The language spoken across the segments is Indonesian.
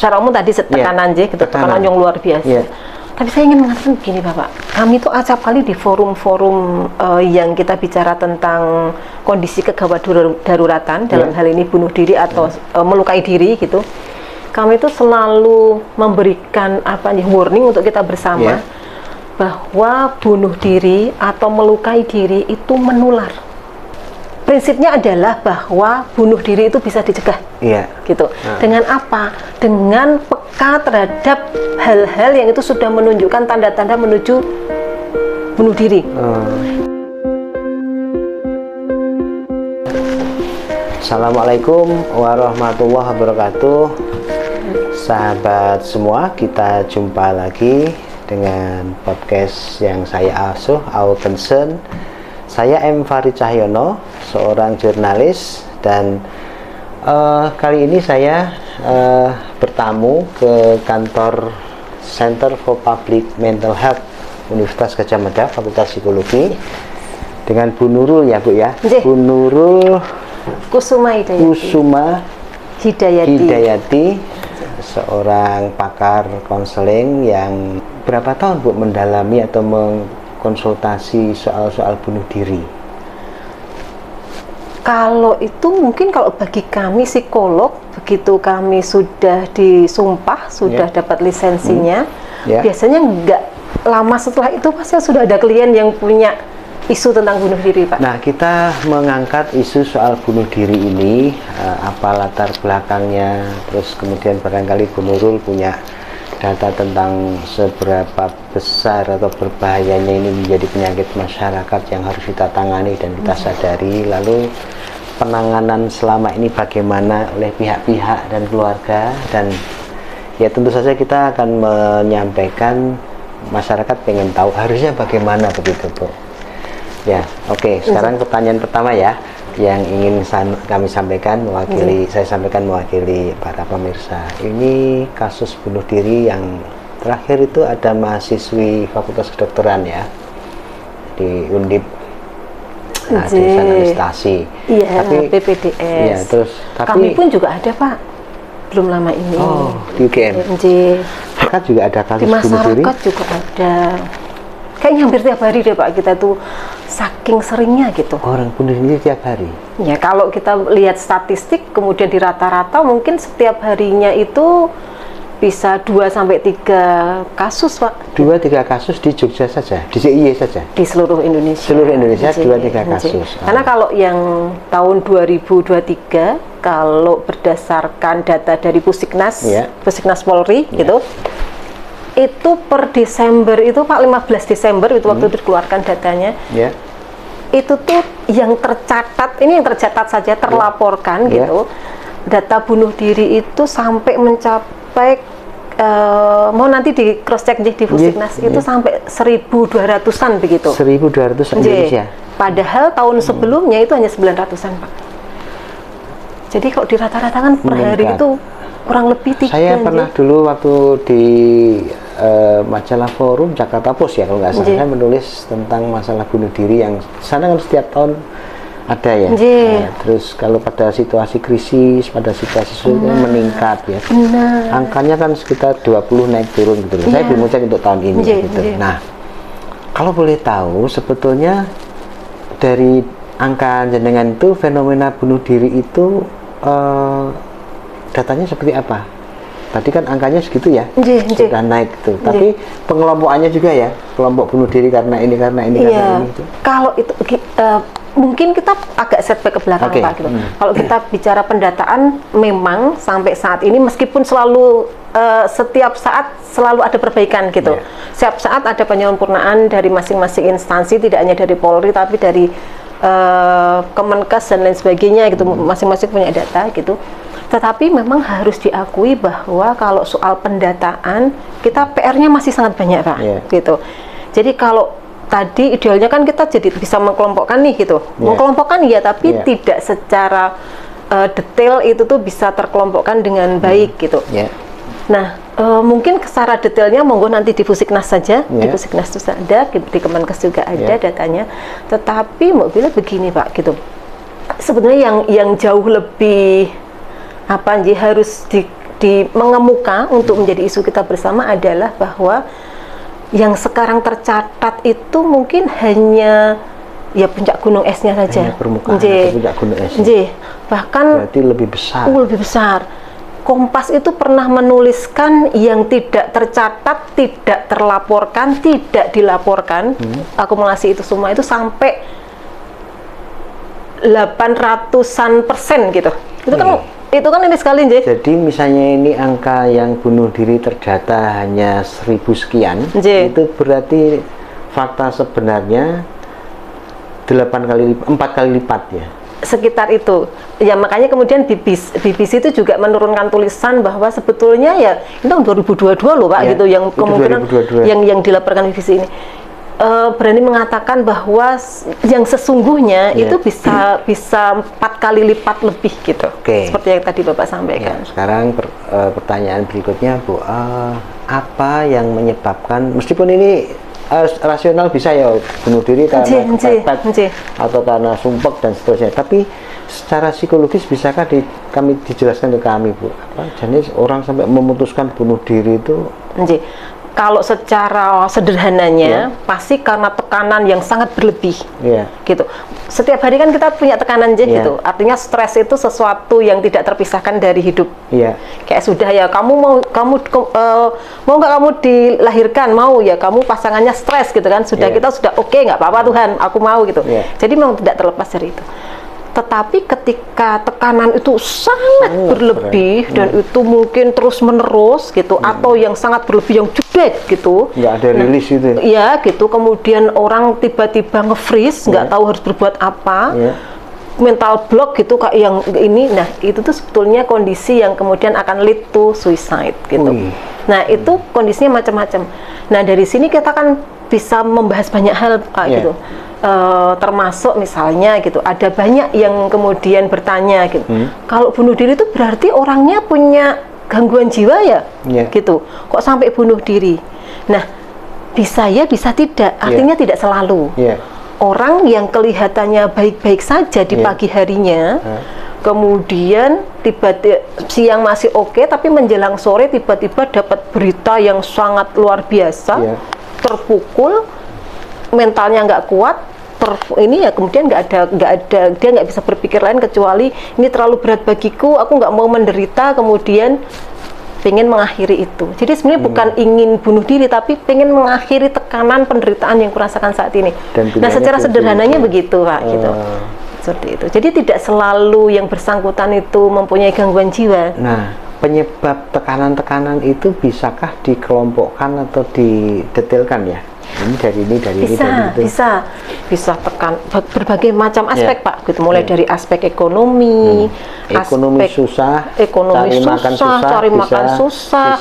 secara umum tadi tekanan gitu, tekanan yang luar biasa. Tapi saya ingin mengatakan begini Bapak, kami itu acap kali di forum-forum yang kita bicara tentang kondisi kegawat daruratan, dalam hal ini bunuh diri atau melukai diri gitu, kami itu selalu memberikan warning untuk kita bersama bahwa bunuh diri atau melukai diri itu menular. Prinsipnya adalah bahwa bunuh diri itu bisa dicegah, gitu. Dengan apa? Dengan peka terhadap hal-hal yang itu sudah menunjukkan tanda-tanda menuju bunuh diri. Assalamualaikum warahmatullahi wabarakatuh. Sahabat semua, kita jumpa lagi dengan podcast yang saya asuh, Our Concern. Saya M. Farid Cahyono, seorang jurnalis, dan kali ini saya bertamu ke kantor Center for Public Mental Health Universitas Gadjah Mada, Fakultas Psikologi, dengan Bu Nurul ya Bu ya. Bu Nurul Kusuma Hidayati, seorang pakar konseling yang berapa tahun Bu mendalami atau mengkonsultasi soal-soal bunuh diri? Kalau itu mungkin kalau bagi kami psikolog, begitu kami sudah disumpah, sudah dapat lisensinya, biasanya nggak lama setelah itu pasti sudah ada klien yang punya isu tentang bunuh diri, Pak. Nah, kita mengangkat isu soal bunuh diri ini, apa latar belakangnya, terus kemudian barangkali Bu Nurul punya data tentang seberapa besar atau berbahayanya ini menjadi penyakit masyarakat yang harus kita tangani dan kita sadari, lalu penanganan selama ini bagaimana oleh pihak-pihak dan keluarga, dan ya tentu saja kita akan menyampaikan, masyarakat pengen tahu harusnya bagaimana begitu Bu. Ya, oke. Sekarang pertanyaan pertama ya, yang ingin kami sampaikan saya sampaikan mewakili para pemirsa. Ini kasus bunuh diri yang terakhir itu ada mahasiswi Fakultas Kedokteran ya di Undip, jurusan anestesi. Tapi PPDS. Ya, terus kami pun juga ada Pak, belum lama ini. Oh, di UGM. Kan juga ada kasus di bunuh diri. Masyarakat juga ada. Kayaknya hampir tiap hari deh Pak, kita tuh saking seringnya gitu. Orang bunuh diri tiap hari? Ya, kalau kita lihat statistik, kemudian di rata-rata mungkin setiap harinya itu bisa 2-3 kasus Pak. 2-3 kasus di Jogja saja? Di DIY saja? Di seluruh Indonesia. Seluruh Indonesia 2-3 kasus. Karena kalau yang tahun 2023, kalau berdasarkan data dari Pusiknas, Pusiknas Polri gitu, itu per Desember itu Pak, 15 Desember itu waktu dikeluarkan datanya, itu tuh yang tercatat, ini yang tercatat saja, terlaporkan gitu, data bunuh diri itu sampai mencapai mau nanti di cross check di Pusiknas itu sampai 1.200-an begitu. 1.200 Indonesia. Padahal tahun sebelumnya itu hanya 900-an Pak. Jadi kalau dirata-ratakan per hari itu kurang lebih 3. Saya pernah dulu waktu di majalah Forum Jakarta Post ya kalau nggak salah, saya menulis tentang masalah bunuh diri yang sana kan setiap tahun ada ya. Terus kalau pada situasi krisis, pada situasi sulit meningkat ya. Angkanya kan sekitar 20 naik turun gitu. Saya belum cek untuk tahun ini gitu. Nah, kalau boleh tahu sebetulnya dari angka jenengan itu fenomena bunuh diri itu datanya seperti apa? Tadi kan angkanya segitu ya, sudah naik tuh. Tapi pengelompokannya juga ya, kelompok bunuh diri karena ini, karena ini. Gitu. Kalau itu mungkin kita agak setback ke belakang Pak gitu. Kalau kita bicara pendataan, memang sampai saat ini meskipun selalu setiap saat selalu ada perbaikan gitu. Setiap saat ada penyempurnaan dari masing-masing instansi, tidak hanya dari Polri tapi dari Kemenkes dan lain sebagainya gitu. Masing-masing punya data gitu. Tetapi memang harus diakui bahwa kalau soal pendataan kita PR-nya masih sangat banyak Pak, gitu. Jadi kalau tadi idealnya kan kita jadi bisa mengkelompokkan nih gitu, mengkelompokkan ya, tapi tidak secara detail itu tuh bisa terkelompokkan dengan baik gitu. Nah, mungkin secara detailnya monggo nanti di Pusiknas saja, di Pusiknas itu ada, di Kemenkes juga ada datanya. Tetapi mau bilang begini Pak, gitu. Sebenarnya yang jauh lebih harus mengemuka untuk menjadi isu kita bersama adalah bahwa yang sekarang tercatat itu mungkin hanya ya puncak gunung esnya saja. Hanya permukaan atau puncak gunung esnya. Bahkan berarti lebih besar. Lebih besar. Kompas itu pernah menuliskan yang tidak tercatat, tidak terlaporkan, tidak dilaporkan, akumulasi itu semua itu sampai 800-an% gitu. Itu kan ini sekali, Nje. Jadi misalnya ini angka yang bunuh diri terdata hanya 1000 sekian, itu berarti fakta sebenarnya 4 kali lipat ya. Sekitar itu. Ya makanya kemudian BBC itu juga menurunkan tulisan bahwa sebetulnya ya ini tahun 2022 loh Pak, gitu yang kemungkinan 2022. yang dilaporkan BBC ini. Berani mengatakan bahwa yang sesungguhnya itu bisa 4 kali lipat lebih gitu. Seperti yang tadi Bapak sampaikan. Sekarang pertanyaan berikutnya Bu, apa yang menyebabkan, meskipun ini rasional bisa ya bunuh diri karena kepepet atau karena sumpek dan seterusnya, tapi secara psikologis bisakah kami dijelaskan ke kami Bu, jadi orang sampai memutuskan bunuh diri itu? Kalau secara sederhananya pasti karena tekanan yang sangat berlebih, gitu. Setiap hari kan kita punya tekanan gitu. Artinya stres itu sesuatu yang tidak terpisahkan dari hidup. Kayak sudah ya mau nggak kamu dilahirkan, mau ya kamu pasangannya stres gitu kan. Kita sudah oke, nggak apa-apa Tuhan, aku mau gitu. Jadi memang tidak terlepas dari itu. Tetapi ketika tekanan itu sangat berlebih dan itu mungkin terus menerus gitu, atau yang sangat berlebih yang jedek gitu, nggak ada rilis gitu ya gitu, kemudian orang tiba-tiba nge-freeze, nggak tahu harus berbuat apa, mental block gitu kayak yang ini. Nah itu tuh sebetulnya kondisi yang kemudian akan lead to suicide gitu. Nah itu kondisinya macam-macam. Nah dari sini kita kan bisa membahas banyak hal gitu. Termasuk misalnya gitu, ada banyak yang kemudian bertanya gitu, kalau bunuh diri itu berarti orangnya punya gangguan jiwa ya, gitu, kok sampai bunuh diri? Nah, bisa ya, bisa tidak, artinya tidak selalu. Orang yang kelihatannya baik-baik saja di pagi harinya, kemudian tiba-tiba siang masih oke, tapi menjelang sore tiba-tiba dapat berita yang sangat luar biasa, terpukul, mentalnya nggak kuat, ini ya kemudian nggak ada dia nggak bisa berpikir lain kecuali ini terlalu berat bagiku, aku nggak mau menderita, kemudian pengen mengakhiri itu. Jadi sebenarnya bukan ingin bunuh diri, tapi pengen mengakhiri tekanan penderitaan yang kurasakan saat ini. Nah secara sederhananya begitu Pak, gitu. Seperti itu. Jadi tidak selalu yang bersangkutan itu mempunyai gangguan jiwa. Nah, penyebab tekanan-tekanan itu bisakah dikelompokkan atau didetailkan ya? Ini dari ini, dari bisa, ini, dari itu. Bisa tekan berbagai macam aspek Pak, gitu. Mulai dari aspek ekonomi, ekonomi susah, cari makan susah,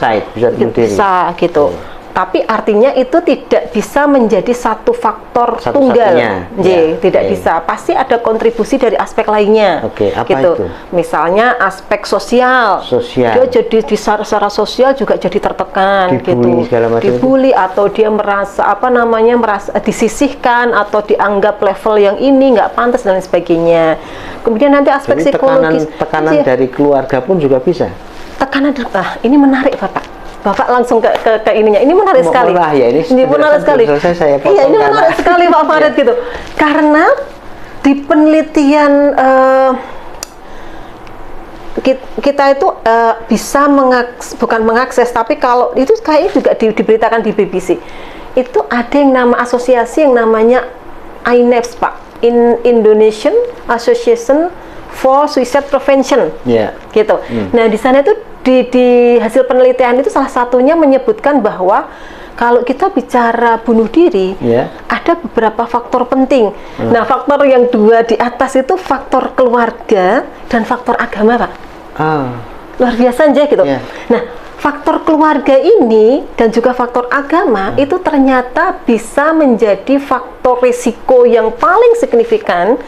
bisa gitu. Tapi artinya itu tidak bisa menjadi satu faktor tunggal, tidak bisa. Pasti ada kontribusi dari aspek lainnya. Apa gitu. itu? Misalnya aspek sosial. Dia jadi secara sosial juga jadi tertekan, dibully atau dia merasa merasa disisihkan atau dianggap level yang ini nggak pantas dan lain sebagainya. Kemudian nanti aspek jadi psikologis. Tekanan dari keluarga pun juga bisa. Tekanan ini menarik Bapak langsung ke ininya. Ini menarik sekali. Ini menarik sekali. Iya, ini menarik sekali Pak Farid gitu. Karena di penelitian kita itu bisa bukan mengakses, tapi kalau itu kayaknya juga diberitakan di BBC. Itu ada yang nama asosiasi yang namanya INEPS Pak, Indonesian Association for Suicide Prevention. Gitu. Nah, di sana itu di hasil penelitian itu salah satunya menyebutkan bahwa kalau kita bicara bunuh diri, ada beberapa faktor penting. Nah, faktor yang dua di atas itu faktor keluarga dan faktor agama, Pak. Luar biasa aja gitu. Nah, faktor keluarga ini dan juga faktor agama itu ternyata bisa menjadi faktor risiko yang paling signifikan,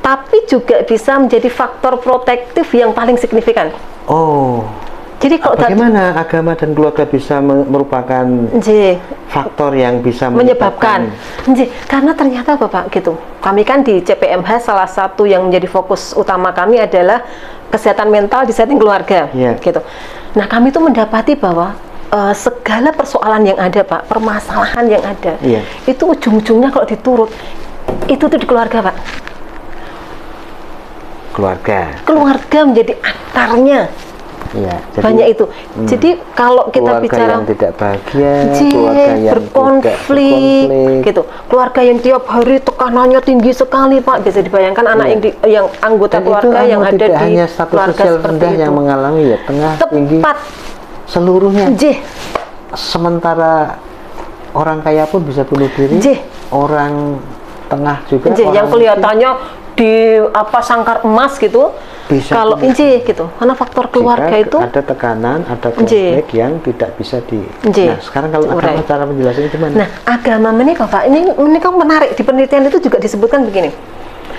tapi juga bisa menjadi faktor protektif yang paling signifikan. Jadi kalau bagaimana agama dan keluarga bisa merupakan faktor yang bisa menyebabkan? Karena ternyata Bapak gitu, kami kan di CPMH salah satu yang menjadi fokus utama kami adalah kesehatan mental di setting keluarga, gitu. Nah, kami tuh mendapati bahwa segala persoalan yang ada, Pak, permasalahan yang ada, itu ujung-ujungnya kalau diturut, itu tuh di keluarga, Pak. Keluarga menjadi akarnya. Ya, jadi, banyak itu. Jadi kalau kita keluarga bicara yang tidak bahagia, keluarga yang berkonflik, gitu. Keluarga yang tiap hari tekanannya tinggi sekali, Pak. Bisa dibayangkan anak yang anggota keluarga yang ada di hanya status keluarga sosial seperti rendah itu. yang mengalami tengah, tinggi, Tepat. Seluruhnya. Sementara orang kaya pun bisa bunuh diri. Orang tengah juga. Yang kelihatannya di sangkar emas gitu. Bisa kalau gitu, karena faktor keluarga itu ada tekanan, ada konflik yang tidak bisa Nah, sekarang kalau agama cara menjelaskannya gimana? Nah, agama menikah, Pak, ini menarik. Di penelitian itu juga disebutkan begini.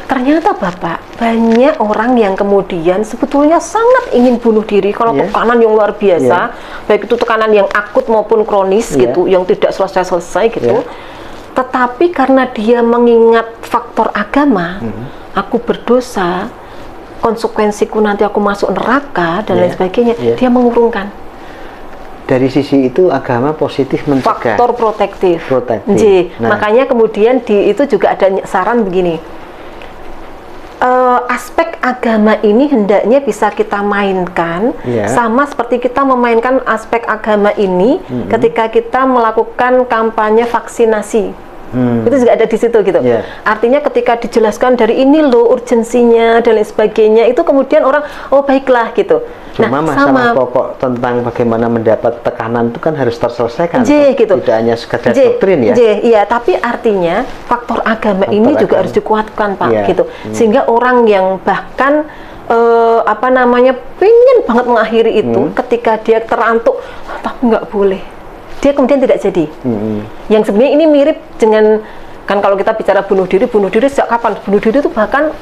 Ternyata, Bapak, banyak orang yang kemudian sebetulnya sangat ingin bunuh diri kalau tekanan yang luar biasa, baik itu tekanan yang akut maupun kronis gitu, yang tidak selesai-selesai gitu. Tetapi karena dia mengingat faktor agama, aku berdosa, konsekuensiku nanti aku masuk neraka dan lain sebagainya, dia mengurungkan. Dari sisi itu agama positif mencegah. Faktor protektif. Nah, makanya kemudian itu juga ada saran begini. Aspek agama ini hendaknya bisa kita mainkan sama seperti kita memainkan aspek agama ini ketika kita melakukan kampanye vaksinasi. Itu juga ada di situ gitu. Artinya ketika dijelaskan dari ini loh urgensinya dan lain sebagainya, itu kemudian orang baiklah gitu. Cuma masalah pokok tentang bagaimana mendapat tekanan itu kan harus terselesaikan. Gitu. Tidak hanya sekedar doktrin ya. Iya, tapi artinya faktor agama ini juga harus dikuatkan, Pak, gitu. Sehingga orang yang bahkan pengen banget mengakhiri itu, ketika dia terantuk, tapi nggak boleh, dia kemudian tidak jadi. Yang sebenarnya ini mirip dengan, kan kalau kita bicara bunuh diri sejak kapan? Bunuh diri itu bahkan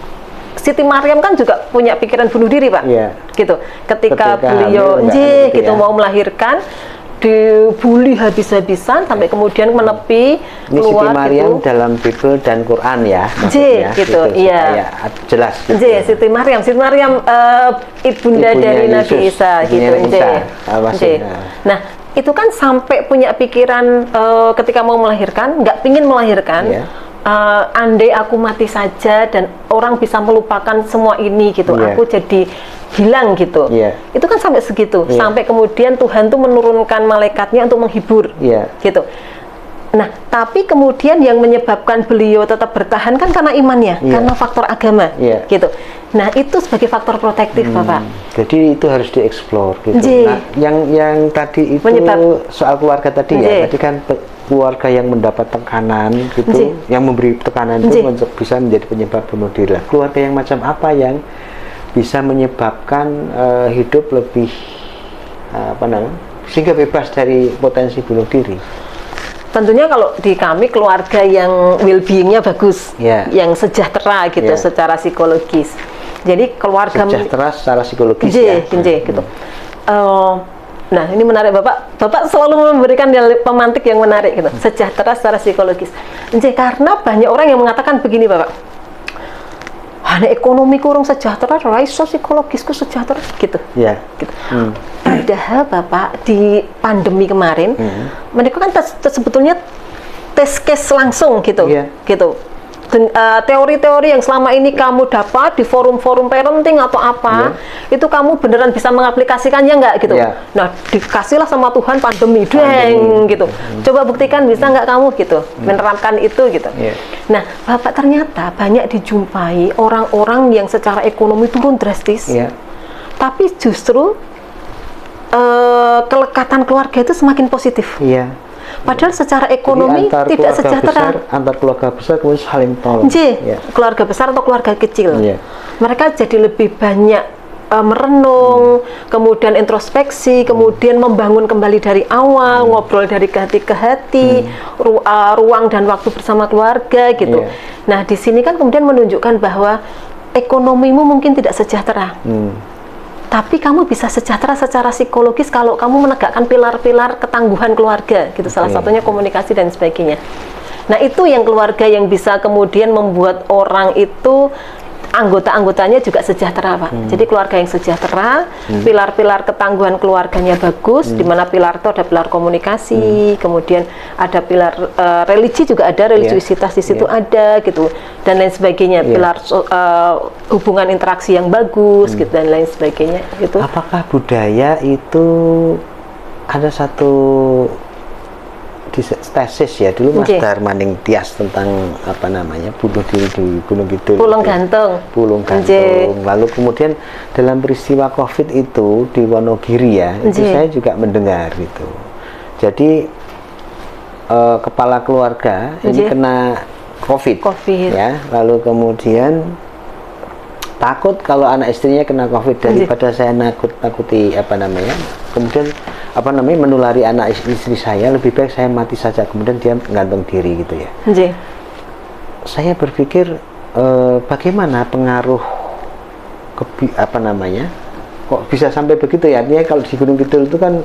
Siti Maryam kan juga punya pikiran bunuh diri, Pak. Gitu. Ketika beliau mau melahirkan, dibully habis-habisan sampai kemudian menepi keluar. Siti Maryam gitu. Dalam Bible dan Quran ya. Gitu. Iya. Jelas. Gitu. Siti Maryam ibunda dari Nabi Isa gitu. Nah, itu kan sampai punya pikiran ketika mau melahirkan, nggak pingin melahirkan, andai aku mati saja dan orang bisa melupakan semua ini gitu, aku jadi hilang gitu. Itu kan sampai segitu, sampai kemudian Tuhan tuh menurunkan malaikatnya untuk menghibur, gitu. Nah, tapi kemudian yang menyebabkan beliau tetap bertahan kan karena imannya, karena faktor agama, gitu. Nah, itu sebagai faktor protektif, Bapak. Jadi itu harus dieksplor, gitu. Nah, yang tadi itu soal keluarga tadi tadi kan keluarga yang mendapat tekanan, gitu, yang memberi tekanan itu bisa menjadi penyebab bunuh diri. Keluarga yang macam apa yang bisa menyebabkan hidup lebih sehingga bebas dari potensi bunuh diri? Tentunya kalau di kami keluarga yang well-being-nya bagus, yang sejahtera gitu secara psikologis. Jadi keluarga sejahtera secara psikologis gitu. Nah, ini menarik, Bapak selalu memberikan pemantik yang menarik gitu. Sejahtera secara psikologis. Karena banyak orang yang mengatakan begini, Bapak. Hanya ekonomi kurang sejahtera, raiso psikologisku sejahtera gitu. Gitu. Padahal Bapak di pandemi kemarin, mereka kan sebetulnya tes case langsung gitu, gitu. Teori-teori yang selama ini kamu dapat di forum-forum parenting atau apa, itu kamu beneran bisa mengaplikasikannya nggak gitu? Nah, dikasihlah sama Tuhan pandemi, gitu. Coba buktikan bisa nggak kamu gitu, menerapkan itu gitu. Nah, Bapak, ternyata banyak dijumpai orang-orang yang secara ekonomi turun drastis, tapi justru kelekatan keluarga itu semakin positif. Padahal secara ekonomi tidak sejahtera. Antar keluarga besar kemudian saling tolong. Keluarga besar atau keluarga kecil. Mereka jadi lebih banyak merenung, kemudian introspeksi, kemudian membangun kembali dari awal, ngobrol dari hati ke hati, ruang dan waktu bersama keluarga gitu. Nah, di sini kan kemudian menunjukkan bahwa ekonomimu mungkin tidak sejahtera. Tapi kamu bisa sejahtera secara psikologis kalau kamu menegakkan pilar-pilar ketangguhan keluarga gitu, salah satunya komunikasi dan sebagainya. Nah, itu yang keluarga yang bisa kemudian membuat orang itu anggota-anggotanya juga sejahtera, Pak. Jadi keluarga yang sejahtera, pilar-pilar ketangguhan keluarganya bagus, di mana pilar itu ada pilar komunikasi, kemudian ada pilar religi juga ada, religiusitas di situ ada gitu, dan lain sebagainya. Pilar hubungan interaksi yang bagus gitu dan lain sebagainya gitu. Apakah budaya itu ada satu tesis ya dulu Mas Darmaning Tias tentang apa namanya bunuh diri di Gunung Kidul, Pulung Gantung. Lalu kemudian dalam peristiwa COVID itu di Wonogiri ya, itu saya juga mendengar gitu. Jadi kepala keluarga ini kena COVID ya, lalu kemudian takut kalau anak istrinya kena COVID, daripada saya nakuti apa namanya, kemudian apa namanya menulari anak istri saya, lebih baik saya mati saja. Kemudian dia gantung diri gitu ya. Saya berpikir bagaimana pengaruh apa namanya, kok bisa sampai begitu ya? Artinya kalau di Gunung Kidul itu kan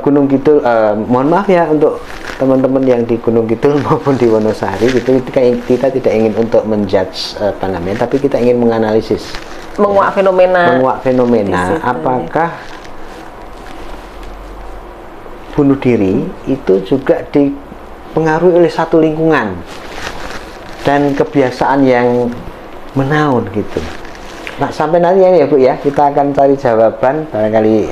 Gunung Kidul, mohon maaf ya untuk teman-teman yang di Gunung Kidul maupun di Wonosari gitu, kita tidak ingin untuk menjudge apa namanya, tapi kita ingin menganalisis, menguak fenomena. Apakah bunuh diri itu juga dipengaruhi oleh satu lingkungan dan kebiasaan yang menaun gitu. Nah, sampai nanti ya Bu ya, kita akan cari jawaban, barangkali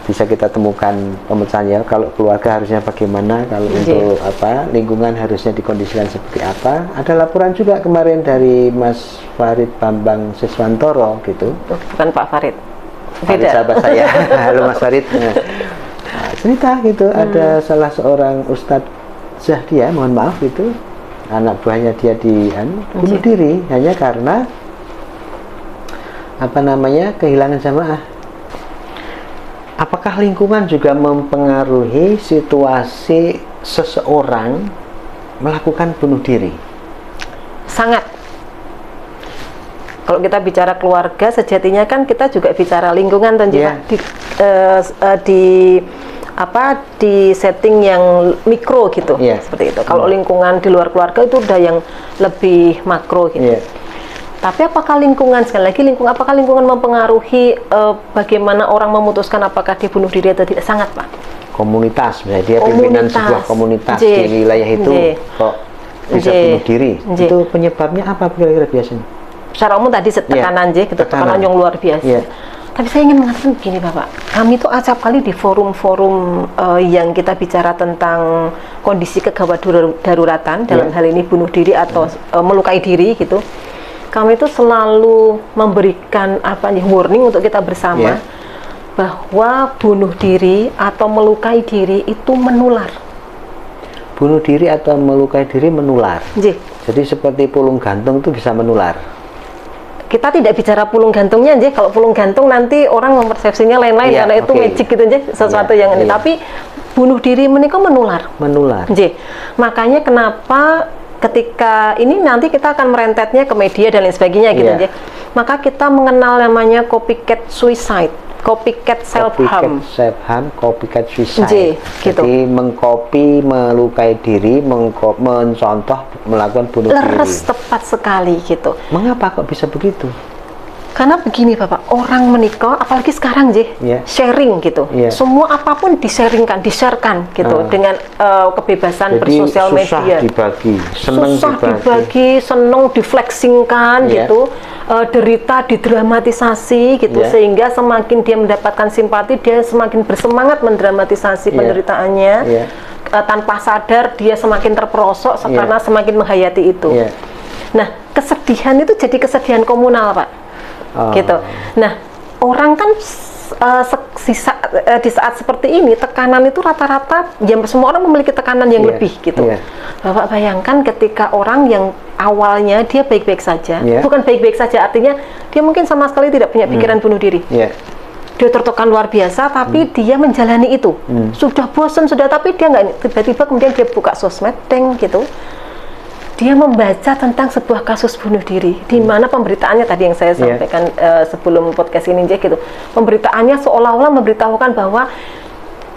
bisa kita temukan pemecahannya. Kalau keluarga harusnya bagaimana, kalau untuk apa lingkungan harusnya dikondisikan seperti apa. Ada laporan juga kemarin dari Mas Farid Bambang Siswantoro gitu. Bukan Pak Farid. Farid sahabat saya. Halo Mas Farid. Cerita gitu, ada salah seorang Ustadz Zahdia, mohon maaf itu, anak buahnya dia bunuh diri hanya karena apa namanya kehilangan jamaah. Apakah lingkungan juga mempengaruhi situasi seseorang melakukan bunuh diri? Sangat. Kalau kita bicara keluarga, sejatinya kan kita juga bicara lingkungan, di setting yang mikro gitu, seperti itu. Kalau lingkungan di luar keluarga itu udah yang lebih makro gitu. Tapi apakah lingkungan, sekali lagi apakah lingkungan mempengaruhi bagaimana orang memutuskan apakah dia bunuh diri atau tidak? Sangat, Pak. Komunitas, misalnya dia pimpinan sebuah komunitas di wilayah itu kok bisa bunuh diri, itu penyebabnya apa kira-kira biasanya? Secara umum tadi tekanan gitu, tekanan yang luar biasa. Tapi saya ingin mengatakan begini, Bapak, kami itu acap kali di forum-forum yang kita bicara tentang kondisi kegawat daruratan, dalam hal ini bunuh diri atau melukai diri gitu, kami itu selalu memberikan warning untuk kita bersama bahwa bunuh diri atau melukai diri itu menular. Bunuh diri atau melukai diri menular. Jadi seperti pulung gantung itu bisa menular. Kita tidak bicara pulung gantungnya, kalau pulung gantung nanti orang mempersepsinya lain-lain karena itu magic gitu sesuatu yang ini. Tapi bunuh diri menikah menular. Makanya kenapa ketika ini nanti kita akan merentetnya ke media dan lain sebagainya gitu, maka kita mengenal namanya copycat suicide, copycat self-harm, copycat suicide. Gitu. Jadi mengcopy, melukai diri, mencontoh melakukan bunuh diri. Tepat sekali gitu. Mengapa kok bisa begitu? Karena begini Bapak, orang menikah, apalagi sekarang sharing gitu, semua apapun di-sharekan gitu, dengan kebebasan bersosial media. Susah dibagi, seneng diflexingkan gitu, derita didramatisasi gitu, sehingga semakin dia mendapatkan simpati, dia semakin bersemangat mendramatisasi penderitaannya, tanpa sadar dia semakin terperosok karena semakin menghayati itu. Nah, kesedihan itu jadi kesedihan komunal, Pak. Gitu. Nah, orang kan di saat seperti ini tekanan itu rata-rata semua orang memiliki tekanan yang lebih gitu. Bapak bayangkan ketika orang yang awalnya dia baik-baik saja, bukan baik-baik saja artinya dia mungkin sama sekali tidak punya pikiran bunuh diri. Dia tertekan luar biasa, tapi dia menjalani itu. Sudah bosan, tapi dia nggak, tiba-tiba kemudian dia buka sosmed, gitu. Dia membaca tentang sebuah kasus bunuh diri, di mana pemberitaannya tadi yang saya sampaikan sebelum podcast ini gitu. Pemberitaannya seolah-olah memberitahukan bahwa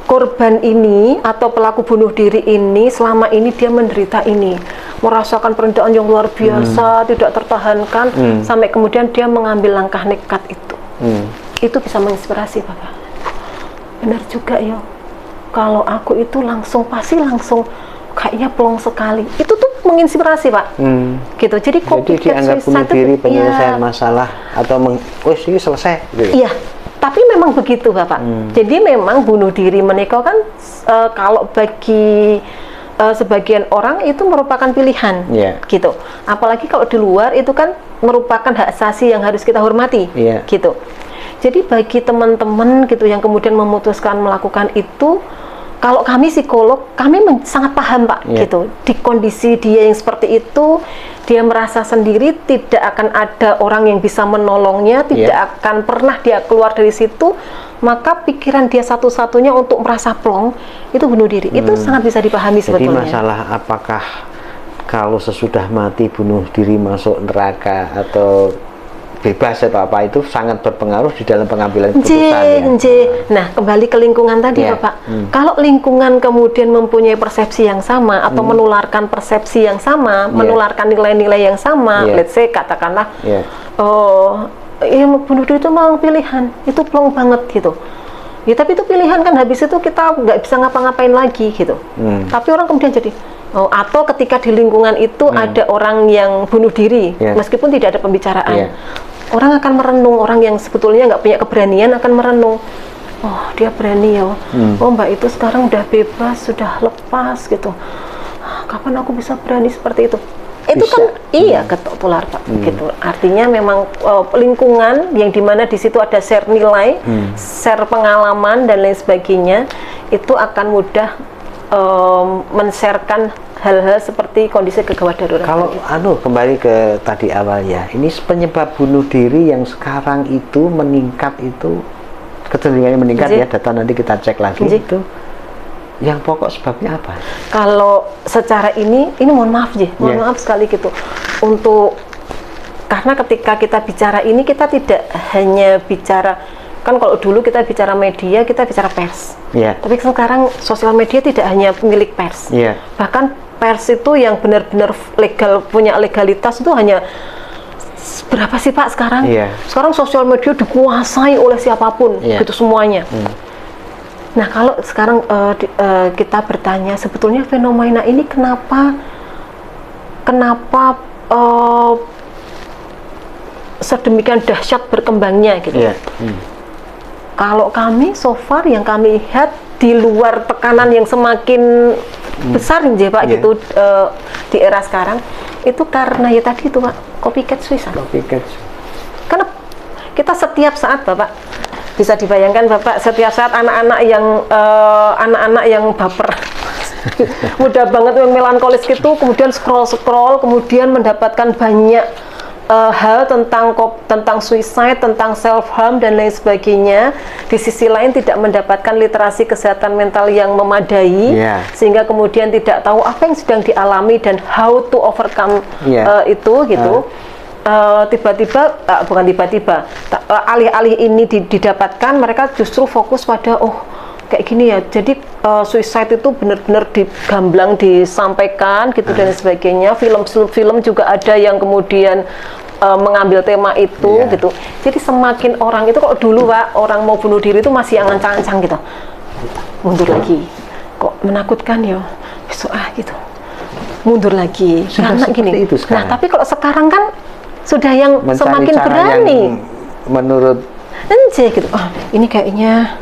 korban ini atau pelaku bunuh diri ini selama ini dia menderita ini. merasakan penderitaan yang luar biasa, tidak tertahankan, sampai kemudian dia mengambil langkah nekat itu. Itu bisa menginspirasi Bapak. Benar juga ya, kalau aku itu pasti langsung kayaknya plong sekali. Itu tuh menginspirasi Pak. Gitu. Jadi dianggap bunuh diri penyelesaian masalah atau ini selesai gitu. Iya. Tapi memang begitu Bapak. Jadi memang bunuh diri menikah kan kalau bagi sebagian orang itu merupakan pilihan, gitu. Apalagi kalau di luar itu kan merupakan hak asasi yang harus kita hormati, gitu. Jadi bagi teman-teman gitu yang kemudian memutuskan melakukan itu, kalau kami psikolog, kami sangat paham Pak, gitu. Di kondisi dia yang seperti itu, dia merasa sendiri, tidak akan ada orang yang bisa menolongnya, tidak akan pernah dia keluar dari situ, maka pikiran dia satu-satunya untuk merasa plong, itu bunuh diri. Itu sangat bisa dipahami sebetulnya. Jadi masalah apakah kalau sesudah mati bunuh diri masuk neraka atau bebas atau apa, itu sangat berpengaruh di dalam pengambilan keputusan. Nah, kembali ke lingkungan tadi Bapak. Kalau lingkungan kemudian mempunyai persepsi yang sama atau menularkan persepsi yang sama, menularkan nilai-nilai yang sama, let's say katakanlah bunuh diri itu memang pilihan, itu plong banget gitu. Ya, tapi itu pilihan kan, habis itu kita nggak bisa ngapa-ngapain lagi gitu. Tapi orang kemudian jadi atau ketika di lingkungan itu ada orang yang bunuh diri, meskipun tidak ada pembicaraan, orang akan merenung, orang yang sebetulnya nggak punya keberanian akan merenung, oh dia berani ya, oh mbak itu sekarang udah bebas, sudah lepas gitu, kapan aku bisa berani seperti itu? Itu bisa. Kan ketok tular Pak, gitu. Artinya memang lingkungan yang dimana di situ ada share nilai, share pengalaman dan lain sebagainya, itu akan mudah men-sharekan hal-hal seperti kondisi kegawat darurat. Kalau kembali ke tadi awal ya, ini penyebab bunuh diri yang sekarang itu meningkat, itu kecenderungannya meningkat ya, data nanti kita cek lagi. Itu yang pokok sebabnya apa? Kalau secara ini mohon maaf maaf sekali gitu, karena ketika kita bicara ini, kita tidak hanya bicara, kan kalau dulu kita bicara media, kita bicara pers, tapi sekarang sosial media tidak hanya milik pers, bahkan pers itu yang benar-benar legal, punya legalitas itu hanya berapa sih Pak sekarang? Sekarang sosial media dikuasai oleh siapapun, gitu semuanya. Nah, kalau sekarang kita bertanya, sebetulnya fenomena ini kenapa sedemikian dahsyat berkembangnya gitu. Kalau kami so far yang kami lihat, di luar tekanan yang semakin besar nih Pak, gitu, di era sekarang, itu karena ya tadi itu Pak, copycat suicide. Karena kita setiap saat Bapak, bisa dibayangkan Bapak, setiap saat anak-anak yang baper, mudah banget yang melankolis gitu, kemudian scroll, kemudian mendapatkan banyak hal tentang suicide, tentang self harm dan lain sebagainya. Di sisi lain tidak mendapatkan literasi kesehatan mental yang memadai, sehingga kemudian tidak tahu apa yang sedang dialami dan how to overcome itu gitu. Alih-alih ini didapatkan, mereka justru fokus pada kayak gini ya, jadi suicide itu benar-benar digamblang disampaikan gitu dan sebagainya. Film juga ada yang kemudian mengambil tema itu gitu. Jadi semakin orang itu, kalau dulu Pak, orang mau bunuh diri itu masih yang ancang-ancang gitu, mundur lagi, kok menakutkan ya, besok gitu, mundur lagi, karena gini. Nah, tapi kalau sekarang kan sudah yang mencari semakin berani yang menurut gitu, ini kayaknya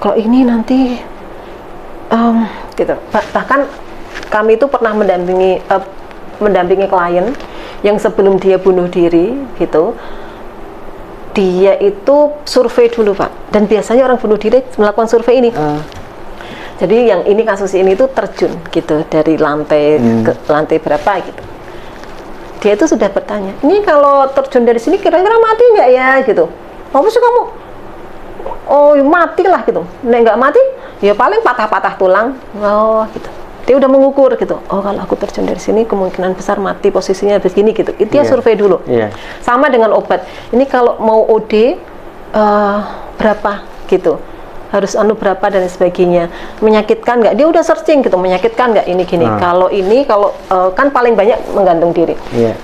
kalau ini nanti gitu. Bahkan kami itu pernah mendampingi klien yang sebelum dia bunuh diri gitu, dia itu survei dulu Pak, dan biasanya orang bunuh diri melakukan survei ini. Jadi yang ini, kasus ini itu terjun gitu dari lantai ke lantai berapa gitu. Dia itu sudah bertanya, ini kalau terjun dari sini kira-kira mati nggak ya gitu. Apa sih kamu? Oh matilah gitu. Nek nggak mati, ya paling patah-patah tulang. Oh gitu. Dia udah mengukur gitu. Oh kalau aku terjun dari sini kemungkinan besar mati, posisinya begini gitu. Itu dia survei dulu. Sama dengan obat. Ini kalau mau OD berapa gitu. harus berapa dan sebagainya. Menyakitkan nggak? Dia udah searching gitu, menyakitkan nggak ini gini. Kalau kan paling banyak menggantung diri.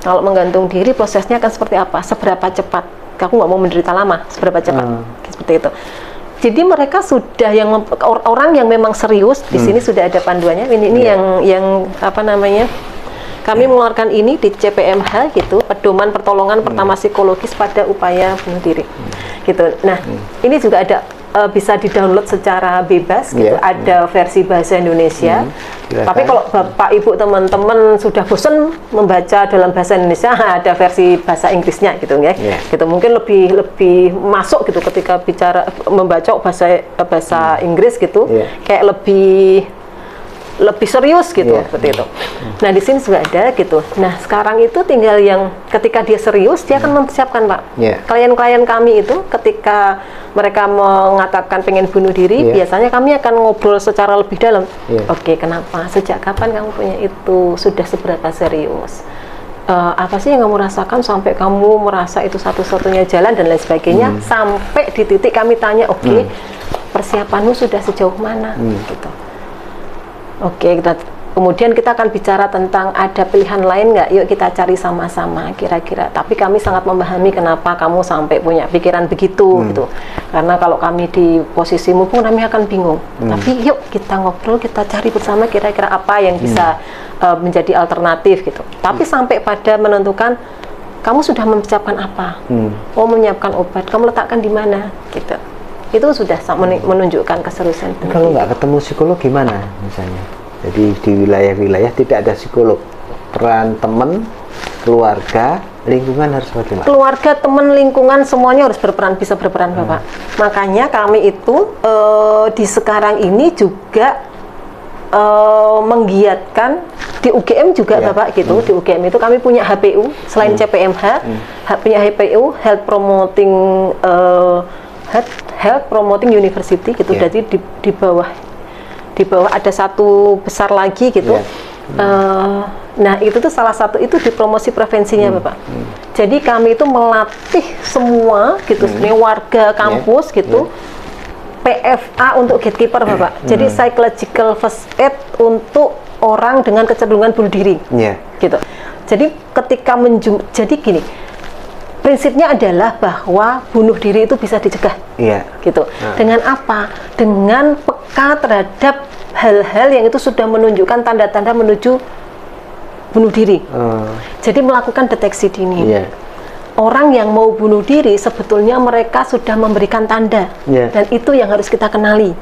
Kalau menggantung diri prosesnya akan seperti apa? Seberapa cepat? Aku nggak mau menderita lama, seberapa cepat? Seperti itu. Jadi mereka sudah orang yang memang serius di sini sudah ada panduannya. Ini yang apa namanya? Kami mengeluarkan ini di CPMH gitu, pedoman pertolongan pertama psikologis pada upaya bunuh diri. Gitu. Nah, ini juga ada bisa di-download secara bebas gitu. Ada versi bahasa Indonesia. Tapi kalau Bapak Ibu teman-teman sudah bosan membaca dalam bahasa Indonesia, ada versi bahasa Inggrisnya gitu ya. Gitu mungkin lebih masuk gitu ketika membaca bahasa Inggris gitu. Kayak lebih serius gitu, seperti itu. Nah, di sini juga ada gitu. Nah, sekarang itu tinggal yang ketika dia serius, dia akan mempersiapkan, Pak. Klien-klien kami itu ketika mereka mengatakan pengen bunuh diri, biasanya kami akan ngobrol secara lebih dalam. Oke, kenapa? Sejak kapan kamu punya itu? Sudah seberapa serius? Apa sih yang kamu rasakan sampai kamu merasa itu satu-satunya jalan dan lain sebagainya? Sampai di titik kami tanya, oke, persiapanmu sudah sejauh mana? Gitu. Oke, kemudian kita akan bicara tentang ada pilihan lain nggak? Yuk kita cari sama-sama kira-kira. Tapi kami sangat memahami kenapa kamu sampai punya pikiran begitu gitu. Karena kalau kami di posisimu pun kami akan bingung. Tapi yuk kita ngobrol, kita cari bersama kira-kira apa yang bisa menjadi alternatif gitu. Tapi sampai pada menentukan kamu sudah mempersiapkan apa? Oh, menyiapkan obat. Kamu letakkan di mana? Gitu. Itu sudah menunjukkan keseriusan. Kalau nggak ketemu psikolog gimana misalnya? Jadi di wilayah-wilayah tidak ada psikolog, peran teman, keluarga, lingkungan harus bagaimana? Keluarga, teman, lingkungan semuanya harus bisa berperan, Bapak. Makanya kami itu di sekarang ini juga menggiatkan di UGM juga, Bapak gitu. Di UGM itu kami punya HPU selain CPMH, punya HPU Health Promoting University gitu. Jadi di bawah ada satu besar lagi gitu. Nah, itu tuh salah satu itu di promosi prevensinya, Bapak. Jadi kami itu melatih semua gitu, sebenarnya warga kampus gitu. PFA untuk gatekeeper, Bapak. Jadi psychological first aid untuk orang dengan kecenderungan bunuh diri. Gitu. Jadi ketika jadi gini, prinsipnya adalah bahwa bunuh diri itu bisa dicegah, gitu. Dengan apa? Dengan peka terhadap hal-hal yang itu sudah menunjukkan tanda-tanda menuju bunuh diri. Jadi melakukan deteksi dini. Orang yang mau bunuh diri sebetulnya mereka sudah memberikan tanda, dan itu yang harus kita kenali.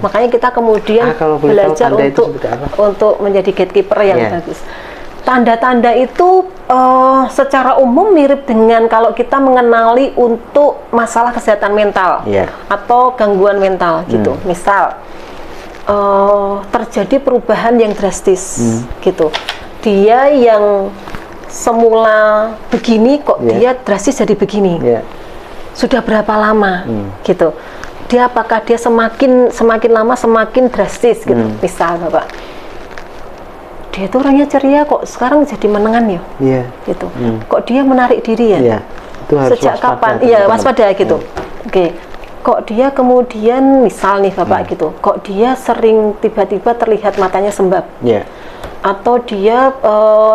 Makanya kita kemudian belajar untuk menjadi gatekeeper yang bagus. Tanda-tanda itu secara umum mirip dengan kalau kita mengenali untuk masalah kesehatan mental atau gangguan mental gitu. Misal terjadi perubahan yang drastis gitu. Dia yang semula begini kok dia drastis jadi begini. Sudah berapa lama gitu. Apakah dia semakin lama semakin drastis gitu. Misal, Bapak, dia itu orangnya ceria kok sekarang jadi menengan ya, gitu. Kok dia menarik diri ya? Itu harus sejak kapan? Iya, waspada gitu. Oke. Kok dia kemudian misal nih, Bapak gitu, kok dia sering tiba-tiba terlihat matanya sembab, atau dia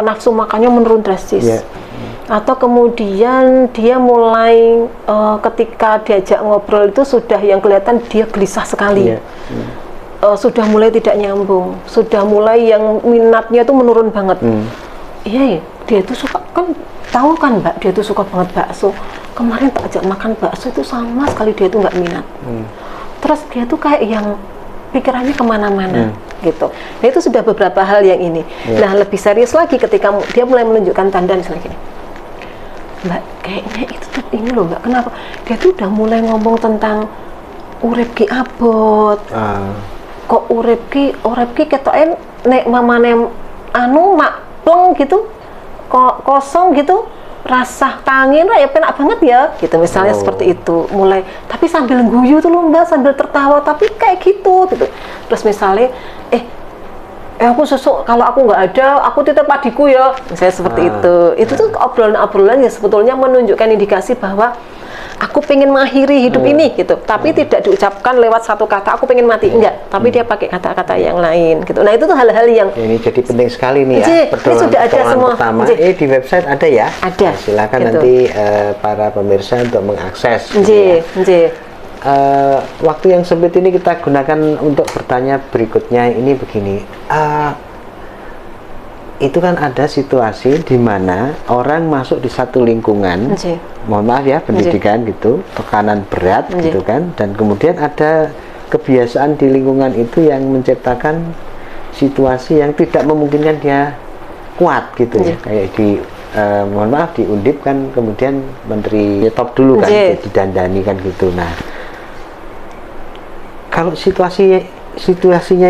nafsu makannya menurun drastis, atau kemudian dia mulai ketika diajak ngobrol itu sudah yang kelihatan dia gelisah sekali. Sudah mulai tidak nyambung, sudah mulai yang minatnya itu menurun banget. Iya, dia itu suka, kan tahu kan Mbak, dia itu suka banget bakso. Kemarin tak ajak makan bakso itu sama sekali dia itu nggak minat. Terus dia tuh kayak yang pikirannya kemana-mana gitu. Nah, itu sudah beberapa hal yang ini. Nah, lebih serius lagi ketika dia mulai menunjukkan tanda misalnya gini, Mbak, kayaknya itu tuh ini loh Mbak, kenapa? Dia tuh udah mulai ngomong tentang urip ki abot. Kok urip ki ketoke nek mamane anu mak pleng gitu, kok kosong gitu, rasa kangen ya penak banget ya gitu misalnya. Seperti itu mulai, tapi sambil guyu tuh loh Mbak, sambil tertawa tapi kayak gitu. Terus misalnya aku susuk kalau aku nggak ada aku titip adikku ya misalnya seperti itu tuh obrolan-obrolan yang sebetulnya menunjukkan indikasi bahwa aku pengen mengakhiri hidup ini gitu, tapi tidak diucapkan lewat satu kata aku pengen mati, enggak, tapi dia pakai kata-kata yang lain gitu. Nah itu tuh hal-hal yang ini jadi penting sekali nih ya. Ini sudah ada semua pertama. Di website ada ya. Ada. Silakan gitu. Nanti para pemirsa untuk mengakses. Waktu yang sempit ini kita gunakan untuk bertanya berikutnya. Ini begini. Itu kan ada situasi di mana orang masuk di satu lingkungan, mohon maaf ya, pendidikan gitu, tekanan berat gitu kan, dan kemudian ada kebiasaan di lingkungan itu yang menciptakan situasi yang tidak memungkinkan dia kuat gitu ya, kayak di mohon maaf di Undip kan kemudian menteri top dulu kan, didandani kan gitu. Nah, kalau situasinya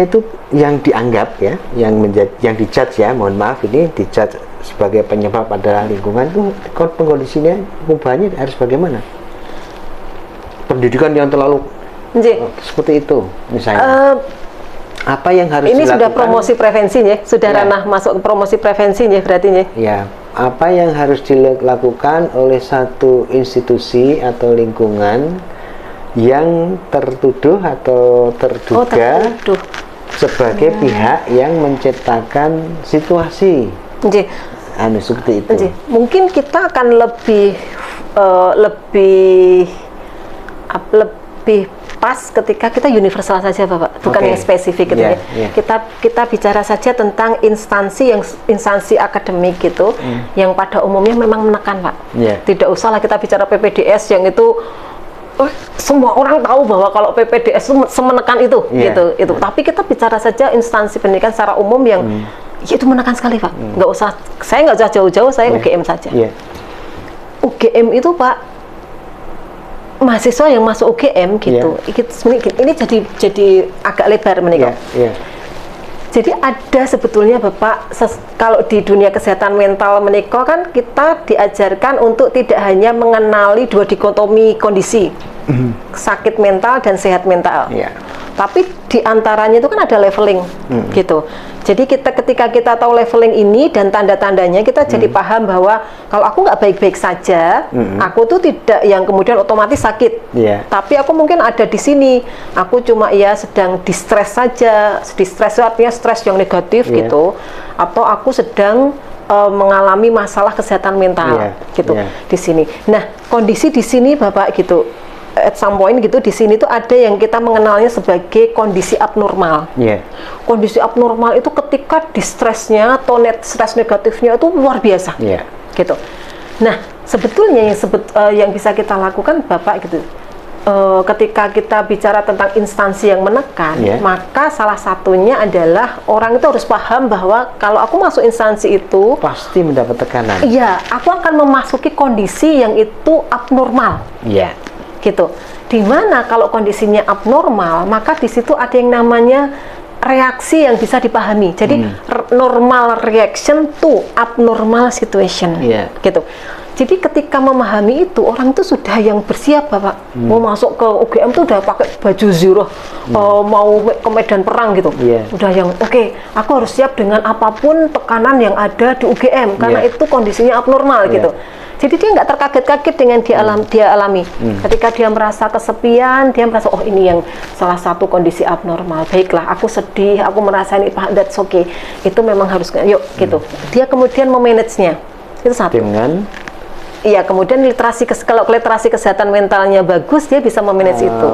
itu yang dianggap ya, yang dijudge ya, mohon maaf ini dijudge sebagai penyebab adalah lingkungan, itu kondisinya perubahannya harus bagaimana? Pendidikan yang terlalu seperti itu misalnya. Apa yang harus ini dilakukan? Sudah promosi prevensinya, sudah ranah masuk ke promosi prevensinya berarti ya. Ya, apa yang harus dilakukan oleh satu institusi atau lingkungan yang tertuduh atau terduga sebagai pihak yang menciptakan situasi seperti itu. Mungkin kita akan lebih pas ketika kita universal saja Bapak, bukan yang spesifik gitu ya. Kita bicara saja tentang instansi akademik gitu, yang pada umumnya memang menekan Pak. Tidak usahlah kita bicara PPDS yang itu semua orang tahu bahwa kalau PPDS itu semenekan itu gitu. Tapi kita bicara saja instansi pendidikan secara umum yang itu menekan sekali Pak. Nggak usah, saya nggak usah jauh-jauh, saya UGM saja. UGM itu Pak, mahasiswa yang masuk UGM gitu, ini jadi agak lebar menikah. Jadi ada sebetulnya Bapak, kalau di dunia kesehatan mental menikah kan kita diajarkan untuk tidak hanya mengenali dua dikotomi kondisi, sakit mental dan sehat mental. Tapi diantaranya itu kan ada leveling gitu. Jadi ketika kita tahu leveling ini dan tanda-tandanya, kita jadi paham bahwa kalau aku nggak baik-baik saja, aku tuh tidak yang kemudian otomatis sakit. Tapi aku mungkin ada di sini, aku cuma ya sedang distress saja. Distress artinya stres yang negatif gitu, atau aku sedang mengalami masalah kesehatan mental gitu di sini. Nah, kondisi di sini Bapak gitu, at some point gitu di sini tuh ada yang kita mengenalnya sebagai kondisi abnormal. Kondisi abnormal itu ketika distresnya atau stres negatifnya itu luar biasa. Gitu. Nah, sebetulnya yang bisa kita lakukan Bapak gitu, ketika kita bicara tentang instansi yang menekan, maka salah satunya adalah orang itu harus paham bahwa kalau aku masuk instansi itu pasti mendapat tekanan. Iya, aku akan memasuki kondisi yang itu abnormal. Gitu. Dimana kalau kondisinya abnormal, maka di situ ada yang namanya reaksi yang bisa dipahami. Jadi normal reaction to abnormal situation. Gitu. Jadi ketika memahami itu, orang itu sudah yang bersiap Bapak. Mau masuk ke UGM tuh udah pakai baju zirah, mau ke medan perang gitu. Udah yang oke, aku harus siap dengan apapun tekanan yang ada di UGM karena itu kondisinya abnormal gitu. Jadi dia nggak terkaget-kaget dengan dia alami. Ketika dia merasa kesepian, dia merasa oh ini yang salah satu kondisi abnormal. Baiklah, aku sedih, aku merasa ini that's okay. Itu memang harus yuk gitu. Dia kemudian memanage-nya. Itu satu. Dengan kemudian kalau literasi kesehatan mentalnya bagus, dia bisa memanage itu.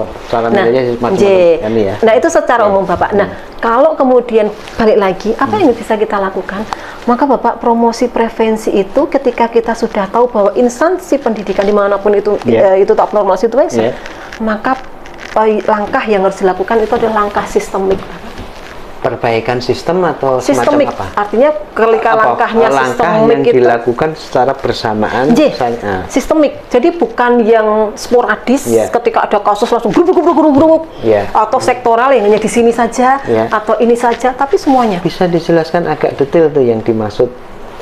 Nah, itu secara umum Bapak. Nah, kalau kemudian balik lagi, apa yang bisa kita lakukan? Maka Bapak, promosi prevensi itu ketika kita sudah tahu bahwa instansi pendidikan dimanapun itu abnormal situation, maka langkah yang harus dilakukan itu adalah langkah sistemik. Perbaikan sistem atau sistemik, semacam apa? Artinya ketika langkah sistemik yang dilakukan secara bersamaan. Sistemik. Jadi bukan yang sporadis ketika ada kasus langsung grubuk atau sektoral yang hanya di sini saja atau ini saja, tapi semuanya. Bisa dijelaskan agak detail tuh yang dimaksud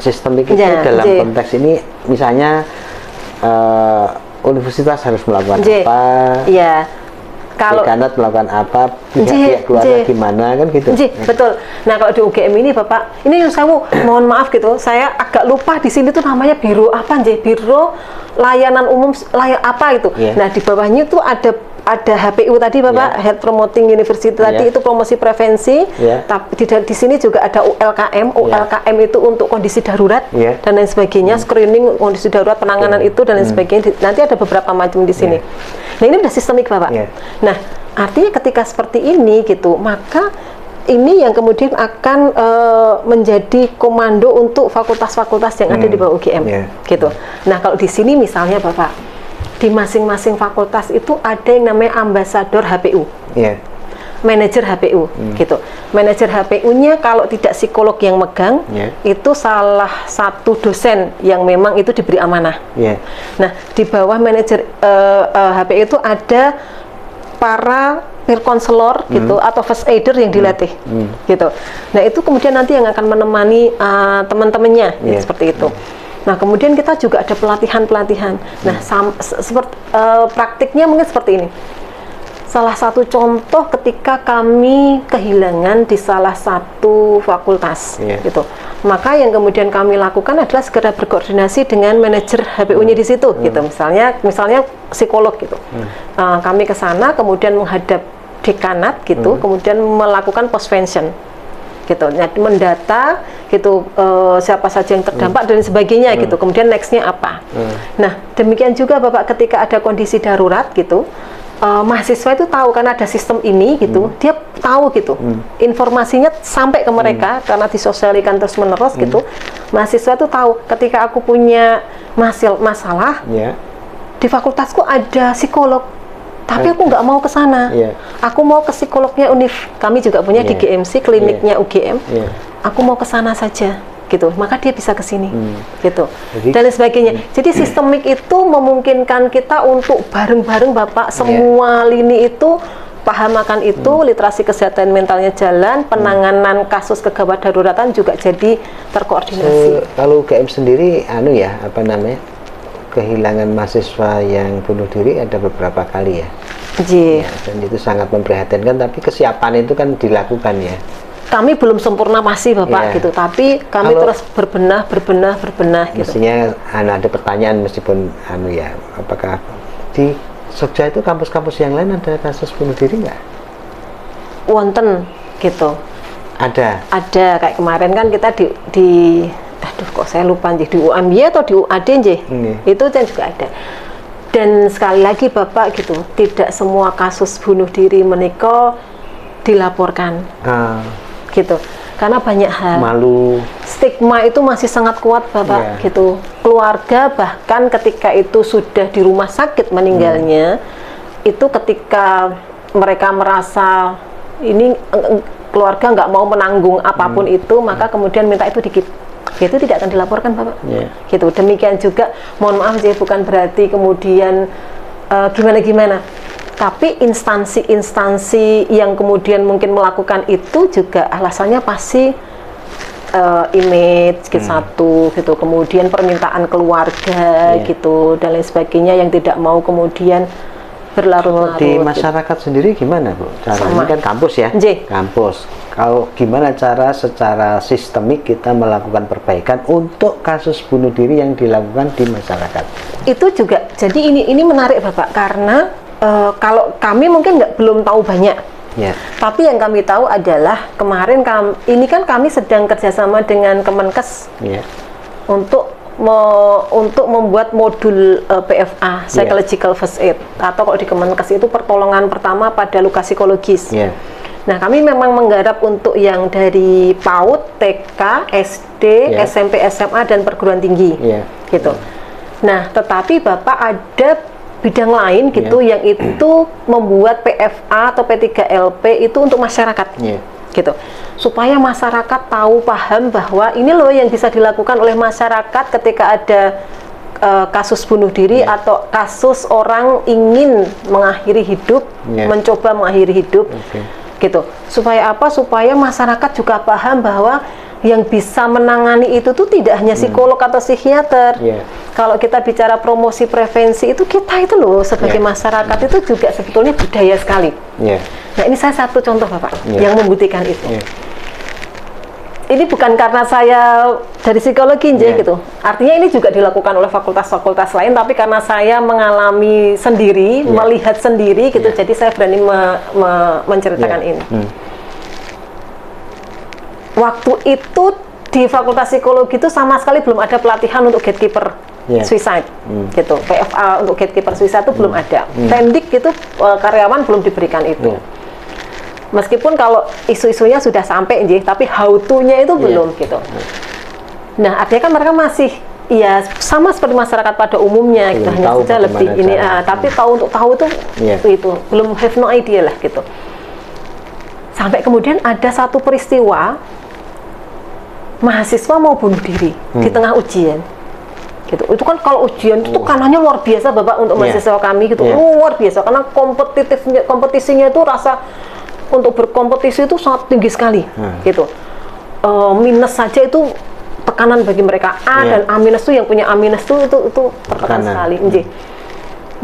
sistemik itu dalam konteks ini, misalnya universitas harus melakukan apa? kalau dekanat melakukan apa, pihak keluarga gimana kan gitu. Betul. Nah kalau di UGM ini Bapak, ini saya mohon maaf gitu, saya agak lupa di sini tuh namanya biro apa Biro Layanan Umum apa itu. Nah di bawahnya itu ada HPU tadi Bapak, Health Promoting University tadi itu promosi prevensi. Tapi di sini juga ada ULKM. ULKM itu untuk kondisi darurat dan lain sebagainya, screening kondisi darurat, penanganan itu dan lain sebagainya. Nanti ada beberapa macam di sini. Nah ini udah sistemik Bapak. Nah artinya ketika seperti ini gitu, maka ini yang kemudian akan menjadi komando untuk fakultas-fakultas yang ada di bawah UGM gitu. Nah kalau di sini misalnya Bapak, di masing-masing fakultas itu ada yang namanya ambasador HPU, manajer HPU gitu. Manajer HPU-nya kalau tidak psikolog yang megang, itu salah satu dosen yang memang itu diberi amanah. Nah di bawah manajer HPU itu ada para peer counselor gitu atau first aider yang dilatih gitu. Nah itu kemudian nanti yang akan menemani teman-temannya seperti itu. Nah kemudian kita juga ada pelatihan-pelatihan. Nah praktiknya mungkin seperti ini. Salah satu contoh ketika kami kehilangan di salah satu fakultas gitu, maka yang kemudian kami lakukan adalah segera berkoordinasi dengan manajer HPU-nya di situ gitu. Misalnya psikolog gitu. Kami ke sana kemudian menghadap dekanat gitu, kemudian melakukan postvention gitu, mendata gitu siapa saja yang terdampak dan sebagainya gitu. Kemudian nextnya apa? Nah demikian juga Bapak ketika ada kondisi darurat gitu, mahasiswa itu tahu karena ada sistem ini gitu, dia tahu gitu, informasinya sampai ke mereka karena disosialkan terus menerus gitu. Mahasiswa itu tahu ketika aku punya masalah di fakultasku ada psikolog. Tapi aku nggak mau ke sana. Aku mau ke psikolognya Univ. Kami juga punya di GMC, kliniknya UGM. Aku mau ke sana saja, gitu. Maka dia bisa ke sini, gitu. Dan lain sebagainya. Jadi sistemik itu memungkinkan kita untuk bareng-bareng Bapak semua lini itu paham akan itu, literasi kesehatan mentalnya jalan, penanganan kasus kegawat daruratan juga jadi terkoordinasi. Kalau UGM sendiri, kehilangan mahasiswa yang bunuh diri ada beberapa kali ya. Dan itu sangat memprihatinkan, tapi kesiapan itu kan dilakukan ya. Kami belum sempurna masih Bapak gitu, tapi kami terus berbenah gitu. Mestinya ada pertanyaan meskipun apakah di Jogja itu kampus-kampus yang lain ada kasus bunuh diri nggak? Wonten gitu. Ada kayak kemarin kan kita aduh kok saya lupa di UAMY atau di UAD itu kan juga ada. Dan sekali lagi Bapak gitu, tidak semua kasus bunuh diri menikah dilaporkan gitu, karena banyak hal, malu, stigma itu masih sangat kuat Bapak gitu. Keluarga bahkan ketika itu sudah di rumah sakit meninggalnya, itu ketika mereka merasa ini keluarga nggak mau menanggung apapun itu, maka kemudian minta itu itu tidak akan dilaporkan Bapak. Gitu. Demikian juga, mohon maaf bukan berarti kemudian gimana-gimana, tapi instansi-instansi yang kemudian mungkin melakukan itu juga alasannya pasti image satu gitu, kemudian permintaan keluarga gitu dan lain sebagainya yang tidak mau kemudian berlarut-larut. Di masyarakat sendiri gimana Bu? Ini kan kampus ya, kampus. Kalau gimana cara secara sistemik kita melakukan perbaikan untuk kasus bunuh diri yang dilakukan di masyarakat? Itu juga, jadi ini menarik Bapak, karena kalau kami mungkin belum tahu banyak. Tapi yang kami tahu adalah kemarin ini kan kami sedang kerjasama dengan Kemenkes untuk membuat modul PFA, Psychological First Aid, atau kalau di Kemenkes itu pertolongan pertama pada luka psikologis. Nah, kami memang menggarap untuk yang dari PAUD, TK, SD, SMP, SMA, dan perguruan tinggi, gitu. Nah, tetapi Bapak ada bidang lain gitu, yang itu membuat PFA atau P3LP itu untuk masyarakat, gitu. Supaya masyarakat tahu, paham bahwa ini loh yang bisa dilakukan oleh masyarakat ketika ada kasus bunuh diri atau kasus orang ingin mengakhiri hidup, mencoba mengakhiri hidup, gitu. Supaya apa? Supaya masyarakat juga paham bahwa yang bisa menangani itu tuh tidak hanya psikolog atau psikiater, kalau kita bicara promosi prevensi itu kita itu loh sebagai masyarakat itu juga sebetulnya budaya sekali. Nah ini saya satu contoh Bapak yang membuktikan itu. Ini bukan karena saya dari psikologi gitu. Artinya ini juga dilakukan oleh fakultas-fakultas lain, tapi karena saya mengalami sendiri, melihat sendiri gitu, jadi saya berani menceritakan ini. Waktu itu di Fakultas Psikologi itu sama sekali belum ada pelatihan untuk gatekeeper suicide, gitu. PFA untuk gatekeeper suicide itu belum ada. Tendik gitu karyawan belum diberikan itu. Meskipun kalau isu-isunya sudah sampai, tapi how to-nya itu belum gitu. Nah, artinya kan mereka masih sama seperti masyarakat pada umumnya gitu, hanya saja lebih ini. Tapi untuk tahu tuh itu belum, have no idea lah gitu. Sampai kemudian ada satu peristiwa mahasiswa mau bunuh diri di tengah ujian. Gitu. Itu kan kalau ujian itu tekanannya luar biasa Bapak untuk mahasiswa kami gitu. Luar biasa karena kompetisinya itu rasa untuk berkompetisi itu sangat tinggi sekali, gitu. Minus saja itu tekanan bagi mereka. A dan A minus itu yang punya A minus itu tertekan sekali.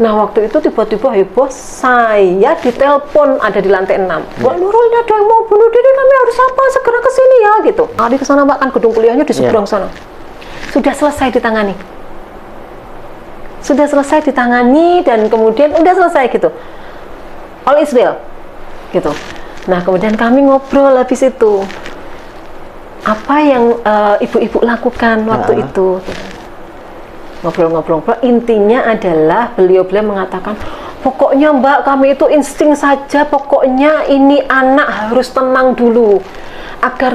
Nah waktu itu tiba-tiba heboh, saya ditelepon ada di lantai 6. Wah Nurul, ini ada yang mau bunuh diri, kami harus apa? Segera ke sini ya, gitu. Ada ke sana Mbak, kan gedung kuliahnya di seberang sana. Sudah selesai ditangani. Dan kemudian udah selesai gitu. All is well. Gitu. Nah kemudian kami ngobrol habis itu apa yang ibu-ibu lakukan waktu itu, ngobrol-ngobrol. Intinya adalah beliau mengatakan pokoknya Mbak kami itu insting saja, pokoknya ini anak harus tenang dulu agar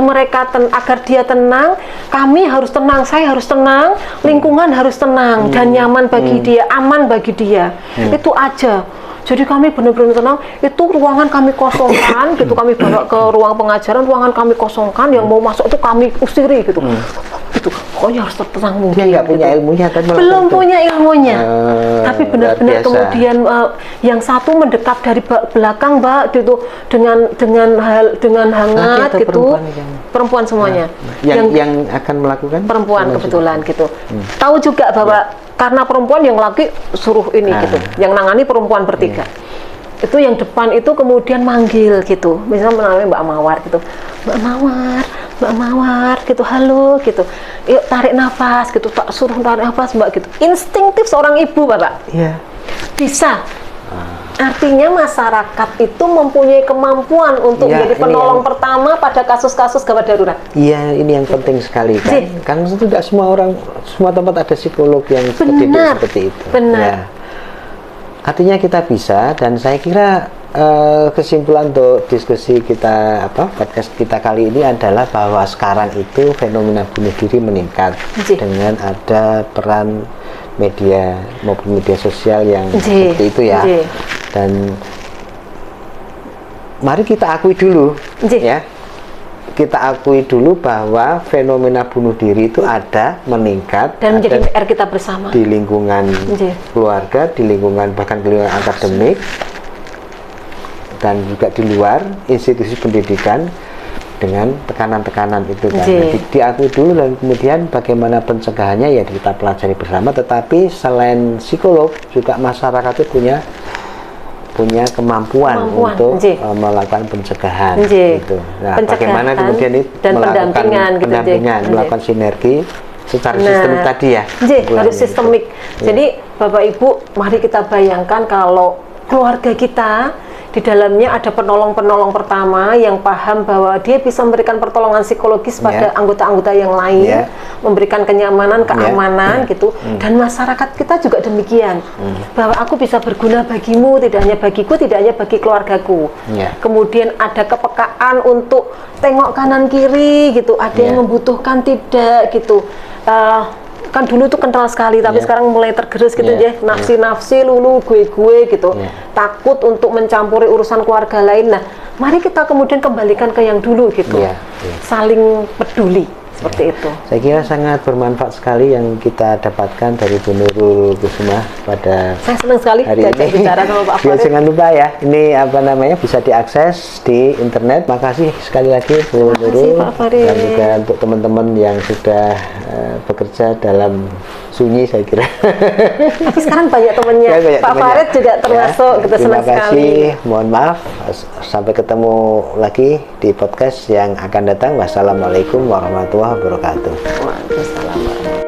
dia tenang, kami harus tenang, saya harus tenang, lingkungan harus tenang dan nyaman bagi dia, aman bagi dia. Itu aja. Jadi kami benar-benar tenang, itu ruangan kami kosongkan, gitu, kami bawa ke ruang pengajaran, ruangan kami kosongkan, yang mau masuk itu kami usiri, gitu. Gitu, pokoknya harus tenang mungkin. Dia nggak punya ilmunya kan? Belum punya ilmunya, tapi benar-benar kemudian yang satu mendekat dari belakang Mbak, gitu, dengan hangat, gitu. Perempuan semuanya. Yang akan melakukan? Perempuan kebetulan, gitu. Tahu juga bahwa karena perempuan yang laki suruh ini gitu, yang nangani perempuan bertiga. Itu yang depan itu kemudian manggil gitu, misalnya menamai Mbak Mawar gitu, Mbak Mawar gitu, halo gitu, yuk tarik nafas gitu, tak suruh tarik nafas Mbak gitu. Instinktif seorang ibu Bapak, bisa. Artinya masyarakat itu mempunyai kemampuan untuk menjadi penolong pertama pada kasus-kasus gawat darurat. Iya, ini yang penting sekali kan. Karena tidak semua tempat ada psikolog yang seperti itu. Benar. Artinya kita bisa, dan saya kira kesimpulan untuk diskusi kita podcast kita kali ini adalah bahwa sekarang itu fenomena bunuh diri meningkat dengan ada peran media maupun media sosial yang seperti itu ya. Dan mari kita akui dulu ya. Kita akui dulu bahwa fenomena bunuh diri itu ada, meningkat, dan menjadi PR kita bersama di lingkungan keluarga, di lingkungan bahkan di lingkungan akademik, dan juga di luar institusi pendidikan dengan tekanan-tekanan itu kan. Jadi diakui dulu, dan kemudian bagaimana pencegahannya ya kita pelajari bersama. Tetapi selain psikolog juga masyarakat itu punya kemampuan untuk melakukan pencegahan gitu. Nah, bagaimana kemudian itu melakukan pendampingan, melakukan sinergi secara sistemik tadi ya. Harus sistemik. Jadi Bapak Ibu, mari kita bayangkan kalau keluarga kita di dalamnya ada penolong-penolong pertama yang paham bahwa dia bisa memberikan pertolongan psikologis pada anggota-anggota yang lain, memberikan kenyamanan, keamanan gitu. Dan masyarakat kita juga demikian, bahwa aku bisa berguna bagimu, tidak hanya bagiku, tidak hanya bagi keluargaku. Kemudian ada kepekaan untuk tengok kanan kiri gitu, ada yang membutuhkan tidak gitu. Kan dulu tuh kental sekali, tapi sekarang mulai tergerus gitu ya, nafsi-nafsi, lulu, gue gitu, takut untuk mencampuri urusan keluarga lain. Nah, mari kita kemudian kembalikan ke yang dulu gitu, saling peduli seperti itu. Saya kira sangat bermanfaat sekali yang kita dapatkan dari Bu Nurul Kusuma pada saya senang sekali hari ini. Bicara sama Pak Farid. Jangan lupa ya, ini bisa diakses di internet. Makasih sekali lagi Bu Nurul, dan juga untuk teman-teman yang sudah bekerja dalam sunyi, saya kira. Tapi sekarang banyak temennya. Ya, banyak Pak temennya. Farid juga termasuk, Ya, kita senang terima sekali. kasih, mohon maaf. Sampai ketemu lagi di podcast yang akan datang. Wassalamualaikum warahmatullahi wabarakatuh. Waalaikumsalam warahmatullahi wabarakatuh.